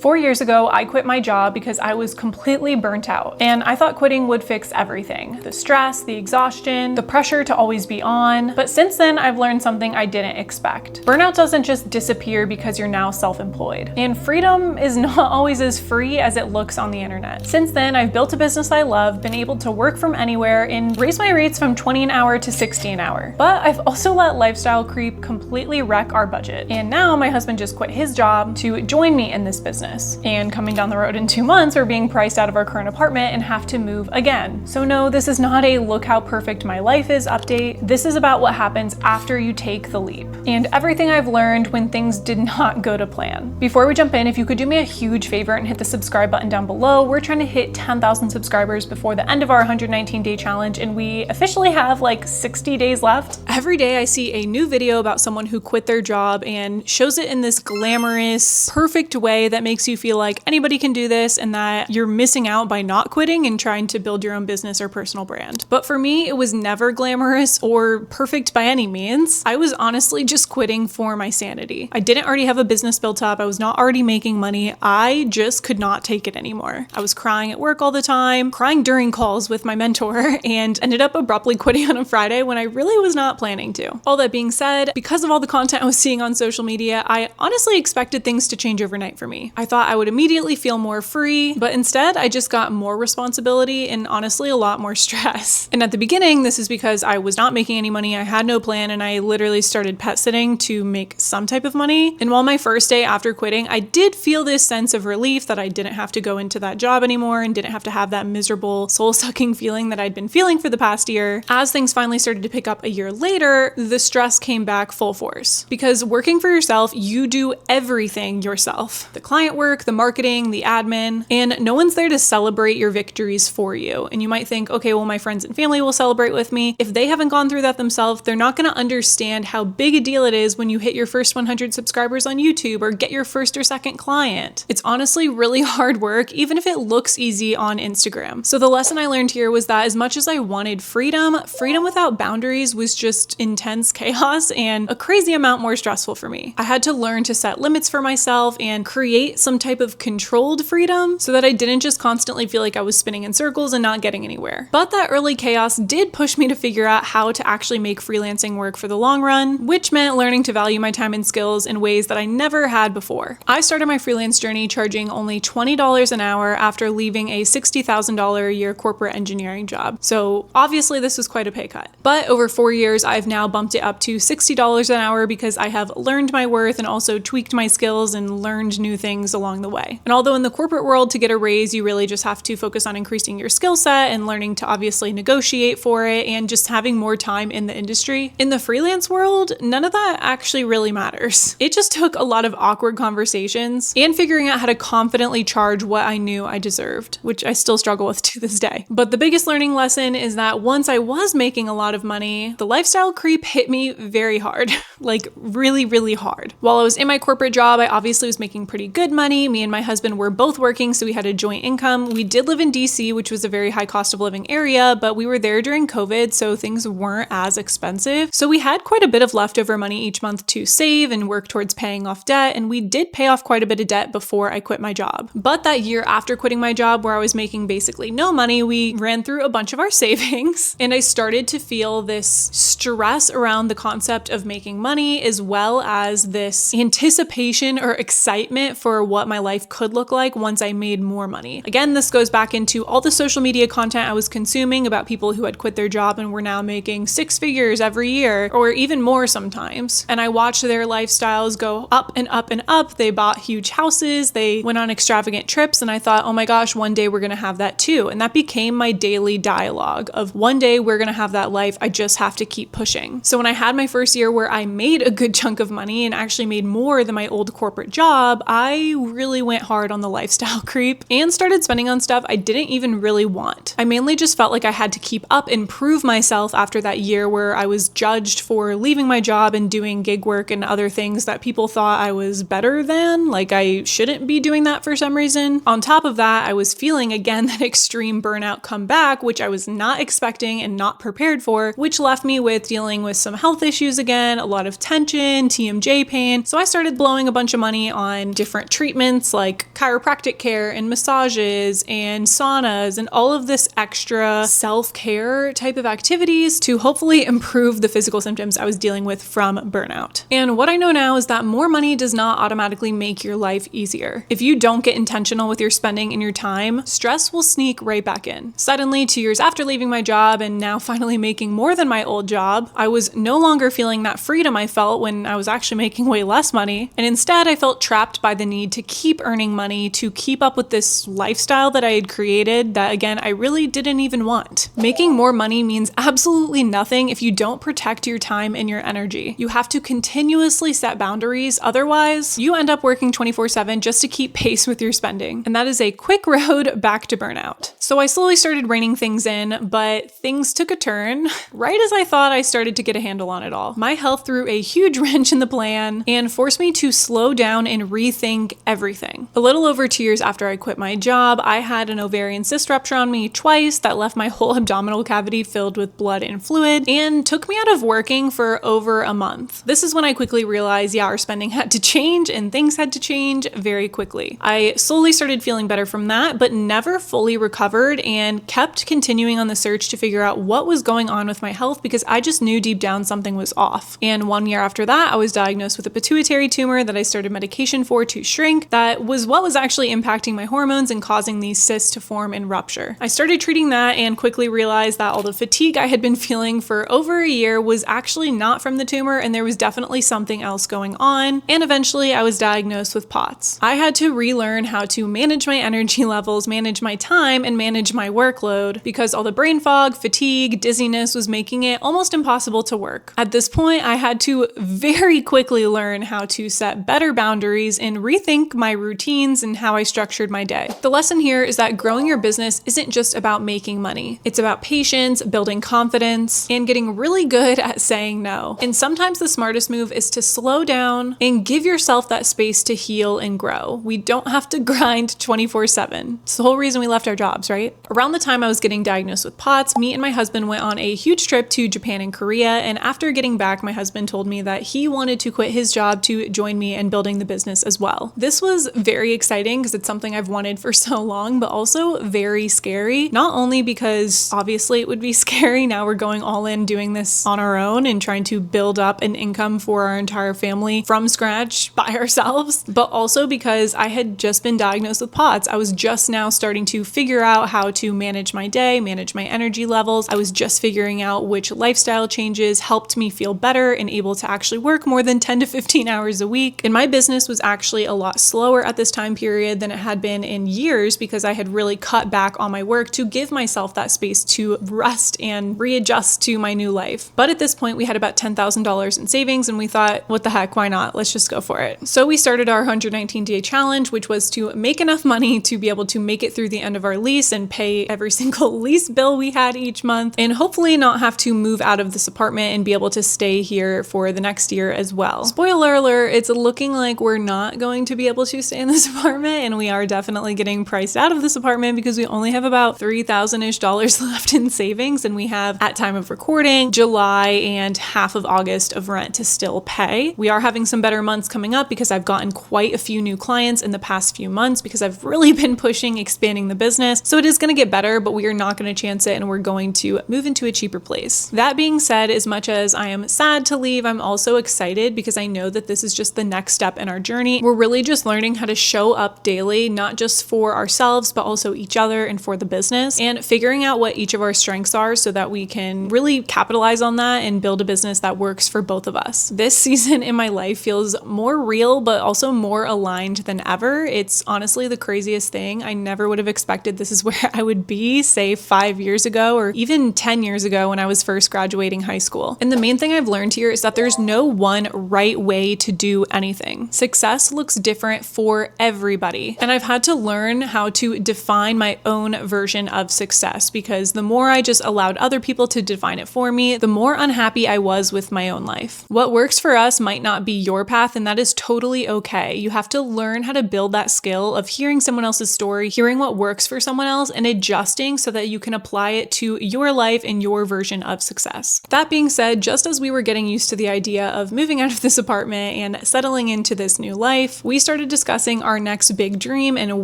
4 years ago, I quit my job because I was completely burnt out, and I thought quitting would fix everything. The stress, the exhaustion, the pressure to always be on. But since then, I've learned something I didn't expect. Burnout doesn't just disappear because you're now self-employed. And freedom is not always as free as it looks on the internet. Since then, I've built a business I love, been able to work from anywhere, and raise my rates from 20 an hour to 60 an hour. But I've also let lifestyle creep completely wreck our budget. And now my husband just quit his job to join me in this business. And coming down the road in 2 months, we're being priced out of our current apartment and have to move again. So no, this is not a look how perfect my life is update. This is about what happens after you take the leap and everything I've learned when things did not go to plan. Before we jump in, if you could do me a huge favor and hit the subscribe button down below. We're trying to hit 10,000 subscribers before the end of our 119-day challenge, and we officially have like 60 days left. Every day I see a new video about someone who quit their job and shows it in this glamorous, perfect way that makes you feel like anybody can do this and that you're missing out by not quitting and trying to build your own business or personal brand. But for me, it was never glamorous or perfect by any means. I was honestly just quitting for my sanity. I didn't already have a business built up. I was not already making money. I just could not take it anymore. I was crying at work all the time, crying during calls with my mentor, and ended up abruptly quitting on a Friday when I really was not planning to. All that being said, because of all the content I was seeing on social media, I honestly expected things to change overnight for me. I thought I would immediately feel more free, but instead I just got more responsibility and honestly a lot more stress. And at the beginning, this is because I was not making any money, I had no plan, and I literally started pet sitting to make some type of money. And while my first day after quitting, I did feel this sense of relief that I didn't have to go into that job anymore and didn't have to have that miserable, soul-sucking feeling that I'd been feeling for the past year. As things finally started to pick up a year later, the stress came back full force. Because working for yourself, you do everything yourself. The client work, the marketing, the admin, and no one's there to celebrate your victories for you. And you might think, okay, well, my friends and family will celebrate with me. If they haven't gone through that themselves, they're not gonna understand how big a deal it is when you hit your first 100 subscribers on YouTube or get your first or second client. It's honestly really hard work, even if it looks easy on Instagram. So the lesson I learned here was that as much as I wanted freedom without boundaries was just intense chaos and a crazy amount more stressful for me. I had to learn to set limits for myself and create some type of controlled freedom so that I didn't just constantly feel like I was spinning in circles and not getting anywhere. But that early chaos did push me to figure out how to actually make freelancing work for the long run, which meant learning to value my time and skills in ways that I never had before. I started my freelance journey charging only $20 an hour after leaving a $60,000 a year corporate engineering job. So obviously this was quite a pay cut. But over 4 years, I've now bumped it up to $60 an hour because I have learned my worth and also tweaked my skills and learned new things along the way. And although in the corporate world, to get a raise, you really just have to focus on increasing your skill set and learning to obviously negotiate for it and just having more time in the industry. In the freelance world, none of that actually really matters. It just took a lot of awkward conversations and figuring out how to confidently charge what I knew I deserved, which I still struggle with to this day. But the biggest learning lesson is that once I was making a lot of money, the lifestyle creep hit me very hard, like really, really hard. While I was in my corporate job, I obviously was making pretty good money. Me and my husband were both working, so we had a joint income. We did live in DC, which was a very high cost of living area, but we were there during COVID, so things weren't as expensive. So we had quite a bit of leftover money each month to save and work towards paying off debt, and we did pay off quite a bit of debt before I quit my job. But that year after quitting my job, where I was making basically no money, we ran through a bunch of our savings, and I started to feel this stress around the concept of making money, as well as this anticipation or excitement for what my life could look like once I made more money. Again, this goes back into all the social media content I was consuming about people who had quit their job and were now making 6 figures every year, or even more sometimes. And I watched their lifestyles go up and up and up. They bought huge houses, they went on extravagant trips, and I thought, oh my gosh, one day we're gonna have that too. And that became my daily dialogue of one day we're gonna have that life, I just have to keep pushing. So when I had my first year where I made a good chunk of money and actually made more than my old corporate job, I really went hard on the lifestyle creep and started spending on stuff I didn't even really want. I mainly just felt like I had to keep up and prove myself after that year where I was judged for leaving my job and doing gig work and other things that people thought I was better than, like I shouldn't be doing that for some reason. On top of that, I was feeling again that extreme burnout come back, which I was not expecting and not prepared for, which left me with dealing with some health issues again, a lot of tension, TMJ pain. So I started blowing a bunch of money on different treatments treatments like chiropractic care and massages and saunas and all of this extra self-care type of activities to hopefully improve the physical symptoms I was dealing with from burnout. And what I know now is that more money does not automatically make your life easier. If you don't get intentional with your spending and your time, stress will sneak right back in. Suddenly, 2 years after leaving my job and now finally making more than my old job, I was no longer feeling that freedom I felt when I was actually making way less money. And instead, I felt trapped by the need to keep earning money to keep up with this lifestyle that I had created that, again, I really didn't even want. Making more money means absolutely nothing if you don't protect your time and your energy. You have to continuously set boundaries, otherwise you end up working 24/7 just to keep pace with your spending. And that is a quick road back to burnout. So I slowly started reining things in, but things took a turn right as I thought I started to get a handle on it all. My health threw a huge wrench in the plan and forced me to slow down and rethink everything. A little over 2 years after I quit my job, I had an ovarian cyst rupture on me twice that left my whole abdominal cavity filled with blood and fluid and took me out of working for over a month. This is when I quickly realized, our spending had to change and things had to change very quickly. I slowly started feeling better from that, but never fully recovered and kept continuing on the search to figure out what was going on with my health because I just knew deep down something was off. And 1 year after that, I was diagnosed with a pituitary tumor that I started medication for to shrink. That was what was actually impacting my hormones and causing these cysts to form and rupture. I started treating that and quickly realized that all the fatigue I had been feeling for over a year was actually not from the tumor and there was definitely something else going on. And eventually I was diagnosed with POTS. I had to relearn how to manage my energy levels, manage my time, and manage my workload because all the brain fog, fatigue, dizziness was making it almost impossible to work. At this point, I had to very quickly learn how to set better boundaries and rethink my routines and how I structured my day. The lesson here is that growing your business isn't just about making money. It's about patience, building confidence, and getting really good at saying no. And sometimes the smartest move is to slow down and give yourself that space to heal and grow. We don't have to grind 24/7. It's the whole reason we left our jobs, right? Around the time I was getting diagnosed with POTS, me and my husband went on a huge trip to Japan and Korea, and after getting back, my husband told me that he wanted to quit his job to join me in building the business as well. This was very exciting because it's something I've wanted for so long, but also very scary. Not only because obviously it would be scary, now we're going all in doing this on our own and trying to build up an income for our entire family from scratch by ourselves, but also because I had just been diagnosed with POTS. I was just now starting to figure out how to manage my day, manage my energy levels. I was just figuring out which lifestyle changes helped me feel better and able to actually work more than 10 to 15 hours a week. And my business was actually a lot slower at this time period than it had been in years because I had really cut back on my work to give myself that space to rest and readjust to my new life. But at this point, we had about $10,000 in savings and we thought, what the heck, why not? Let's just go for it. So we started our 119-day challenge, which was to make enough money to be able to make it through the end of our lease and pay every single lease bill we had each month, and hopefully not have to move out of this apartment and be able to stay here for the next year as well. Spoiler alert, it's looking like we're not going to be able to stay in this apartment, and we are definitely getting priced out of this apartment because we only have about $3,000-ish left in savings, and we have, at time of recording, July and half of August of rent to still pay. We are having some better months coming up because I've gotten quite a few new clients in the past few months because I've really been pushing expanding the business. So it is going to get better, but we are not going to chance it and we're going to move into a cheaper place. That being said, as much as I am sad to leave, I'm also excited because I know that this is just the next step in our journey. We're really just learning how to show up daily, not just for ourselves, but also each other and for the business, and figuring out what each of our strengths are so that we can really capitalize on that and build a business that works for both of us. This season in my life feels more real, but also more aligned than ever. It's honestly the craziest thing. I never would have expected this is where I would be, say 5 years ago, or even 10 years ago when I was first graduating high school. And the main thing I've learned here is that there's no one right way to do anything. Success looks different for everybody. And I've had to learn how to define my own version of success because the more I just allowed other people to define it for me, the more unhappy I was with my own life. What works for us might not be your path, and that is totally okay. You have to learn how to build that skill of hearing someone else's story, hearing what works for someone else, and adjusting so that you can apply it to your life and your version of success. That being said, just as we were getting used to the idea of moving out of this apartment and settling into this new life, we started started discussing our next big dream and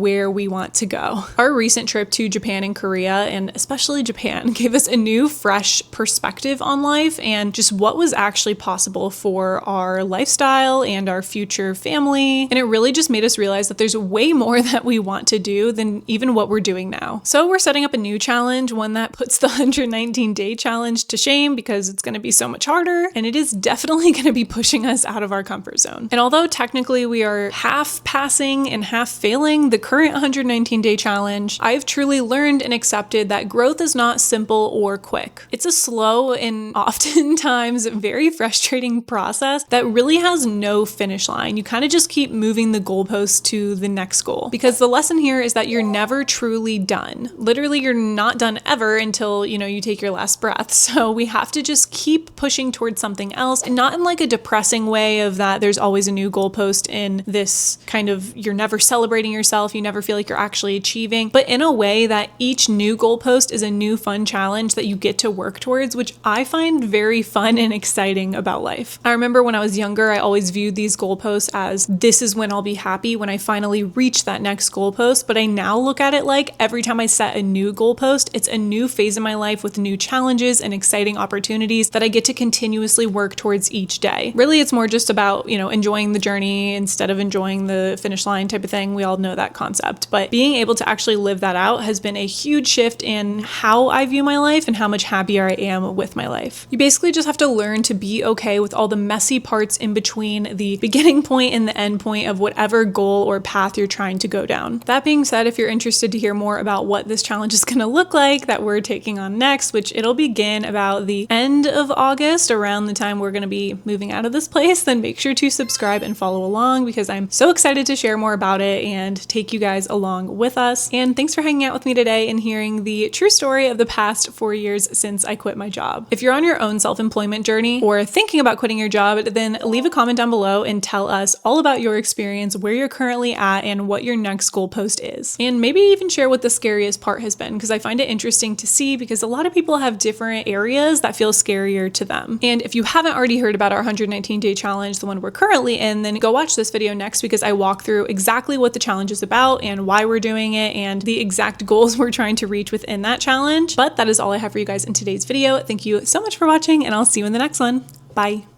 where we want to go. Our recent trip to Japan and Korea, and especially Japan, gave us a new, fresh perspective on life and just what was actually possible for our lifestyle and our future family. And it really just made us realize that there's way more that we want to do than even what we're doing now. So we're setting up a new challenge, one that puts the 119-day challenge to shame because it's going to be so much harder, and it is definitely going to be pushing us out of our comfort zone. And although technically we are half passing and half failing the current 119-day challenge, I've truly learned and accepted that growth is not simple or quick. It's a slow and oftentimes very frustrating process that really has no finish line. You kind of just keep moving the goalpost to the next goal, because the lesson here is that you're never truly done. Literally, you're not done ever until, you take your last breath. So we have to just keep pushing towards something else, and not in like a depressing way of that there's always a new goalpost in this kind of you're never celebrating yourself, you never feel like you're actually achieving, but in a way that each new goalpost is a new fun challenge that you get to work towards, which I find very fun and exciting about life. I remember when I was younger, I always viewed these goalposts as this is when I'll be happy when I finally reach that next goalpost, but I now look at it like every time I set a new goalpost, it's a new phase in my life with new challenges and exciting opportunities that I get to continuously work towards each day. Really, it's more just about, enjoying the journey instead of enjoying the finish line type of thing. We all know that concept, but being able to actually live that out has been a huge shift in how I view my life and how much happier I am with my life. You basically just have to learn to be okay with all the messy parts in between the beginning point and the end point of whatever goal or path you're trying to go down. That being said, if you're interested to hear more about what this challenge is going to look like that we're taking on next, which it'll begin about the end of August, around the time we're going to be moving out of this place, then make sure to subscribe and follow along, because I'm so excited to share more about it and take you guys along with us. And thanks for hanging out with me today and hearing the true story of the past 4 years since I quit my job. If you're on your own self-employment journey or thinking about quitting your job, then leave a comment down below and tell us all about your experience, where you're currently at, and what your next goalpost is. And maybe even share what the scariest part has been, because I find it interesting to see, because a lot of people have different areas that feel scarier to them. And if you haven't already heard about our 119-day challenge, the one we're currently in, then go watch this video next, because I walk through exactly what the challenge is about and why we're doing it and the exact goals we're trying to reach within that challenge. But that is all I have for you guys in today's video. Thank you so much for watching, and I'll see you in the next one. Bye.